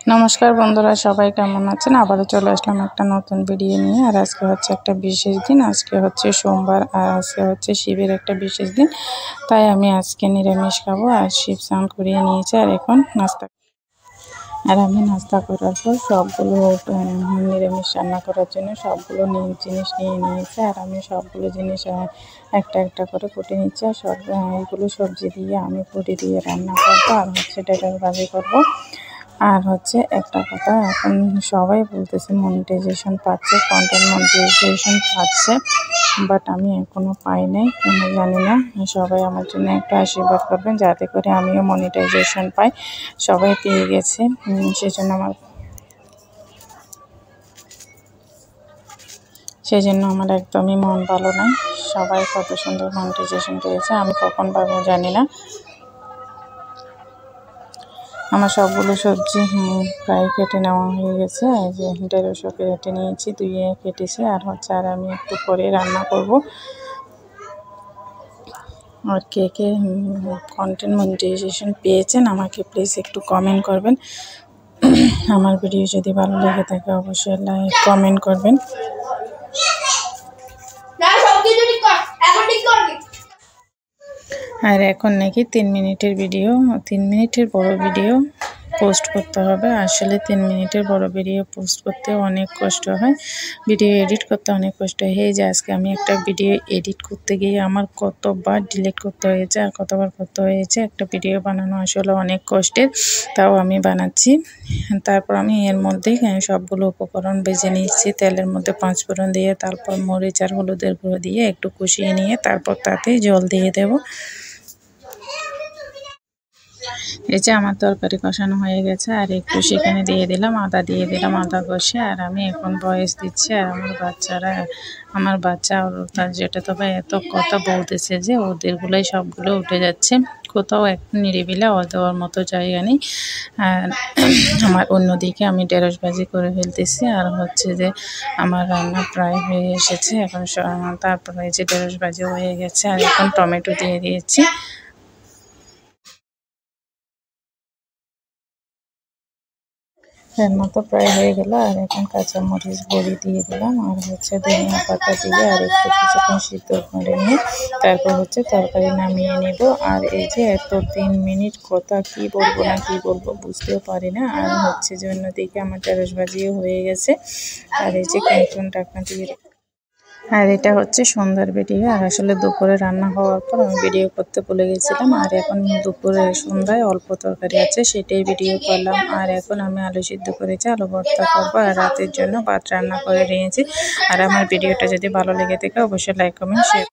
नमस्कार बंधुरा सबाई केमन आছেন আবারো চলে আসলাম একটা নতুন ভিডিও নিয়ে। আর আজকে হচ্ছে একটা বিশেষ দিন, আজকে হচ্ছে সোমবার আর আজকে হচ্ছে শিবের একটা বিশেষ দিন, তাই আমি আজকে নিরামিষ খাবো। আর শিব স্নান করিয়ে নিয়েছে আর এখন নাস্তা করার পর সবগুলো নিরামিষ রান্না করার জন্য সবগুলো জিনিস নিয়ে নিয়েছে। আর আমি সবগুলো জিনিস একটা একটা করে কুটে নিচ্ছি। আর সব এইগুলো সবজি দিয়ে আমি পুরি দিয়ে রান্না করবো আর হচ্ছে ডাঁটার ভাজি করবো। আর হচ্ছে একটা কথা, এখন সবাই বলতেছে মনিটাইজেশন পাচ্ছে, কন্টেন্ট মনিটাইজেশন পাচ্ছে, বাট আমি এখনও পাই নাই, কেন জানি না। সবাই আমার জন্য একটু আশীর্বাদ করবেন যাতে করে আমিও মনিটাইজেশন পাই। সবাই পেয়ে গেছে, সেজন্য আমার একদমই মন ভালো নাই। সবাই কত সুন্দর মনিটাইজেশন পেয়েছে, আমি কখন পাবো জানি না। আমার সবগুলো সবজি প্রায় কেটে নেওয়া হয়ে গেছে। এই যে ঢেঁড়সও কেটে নিয়েছি, ধুয়ে কেটেছি। আর হচ্ছে আর আমি একটু পরে রান্না করব। আর কে কে কন্টেন্ট মনিটাইজেশন পেয়েছেন আমাকে প্লিজ একটু কমেন্ট করবেন। আমার ভিডিও যদি ভালো লেগে থাকে অবশ্যই লাইক কমেন্ট করবেন। আর এখন নাকি 3 মিনিটের ভিডিও, 3 মিনিটের বড় ভিডিও পোস্ট করতে হবে। আসলে 3 মিনিটের বড় ভিডিও পোস্ট করতে অনেক কষ্ট হয়, ভিডিও এডিট করতে অনেক কষ্ট হয়। এই যে আজকে আমি একটা ভিডিও এডিট করতে গিয়ে আমার কতবার ডিলিট করতে হয়েছে আর কতবার করতে হয়েছে। একটা ভিডিও বানানো আসলে অনেক কষ্টের, তাও আমি বানাচ্ছি। তারপর আমি এর মধ্যে সবগুলো উপকরণ বেজে নিচ্ছি। তেলের মধ্যে 5 ফোড়ন দিয়ে, তারপর মরিচ আর হলুদের গুঁড়ো দিয়ে একটু কষিয়ে নিয়ে তারপর তাতে জল দিয়ে দেব। এই যে আমার তরকারি কষানো হয়ে গেছে, আর একটু সেখানে দিয়ে দিলাম আদা কষে। আর আমি এখন ভয়েস দিচ্ছি। আর আমার বাচ্চা আর তার যেটা তবে এত কথা বলতেছে যে ওদেরগুলোই সবগুলো উঠে যাচ্ছে, কোথাও একটু নিরিবিলা দেওয়ার মতো জায়গা নেই। আর আমার অন্যদিকে আমি ঢেঁড়স ভাজি করে ফেলতেছি। আর হচ্ছে যে আমার রান্না প্রায় হয়ে এসেছে এখন। তারপরে এই যে ঢেঁড়স ভাজি হয়ে গেছে, আর এখন টমেটো দিয়ে দিয়েছি। রান্না তো প্রায় হয়ে গেল। আর এখন কাঁচামরিচ বড়ি দিয়ে দিলাম, আর হচ্ছে ধনিয়া পাতা দিয়ে আর একটু কিছুক্ষণ সিদ্ধ করে নিয়ে তারপর হচ্ছে তরকারি নামিয়ে নেব। আর এই যে এত 3 মিনিট কথা কি বলবো না কি বলবো বুঝতেও পারি না। আর হচ্ছে যে অন্যদিকে আমার ঢেঁড়স ভাজিও হয়ে গেছে। আর এই যে কয়েকজন ঢাকনা দিয়ে, আর এটা হচ্ছে সন্ধ্যার ভিডিও। আর আসলে দুপুরে রান্না হওয়ার পর আমি ভিডিও করতে ভুলে গেছিলাম। আর এখন দুপুরে সন্ধ্যায় অল্প তরকারি আছে, সেটাই ভিডিও করলাম। আর এখন আমি আলু সিদ্ধ করেছি, আলু ভর্তা করবো। আর রাতের জন্য ভাত রান্না করে নিয়েছি। আর আমার ভিডিওটা যদি ভালো লেগে থাকে অবশ্যই লাইক কমেন্ট শেয়ার।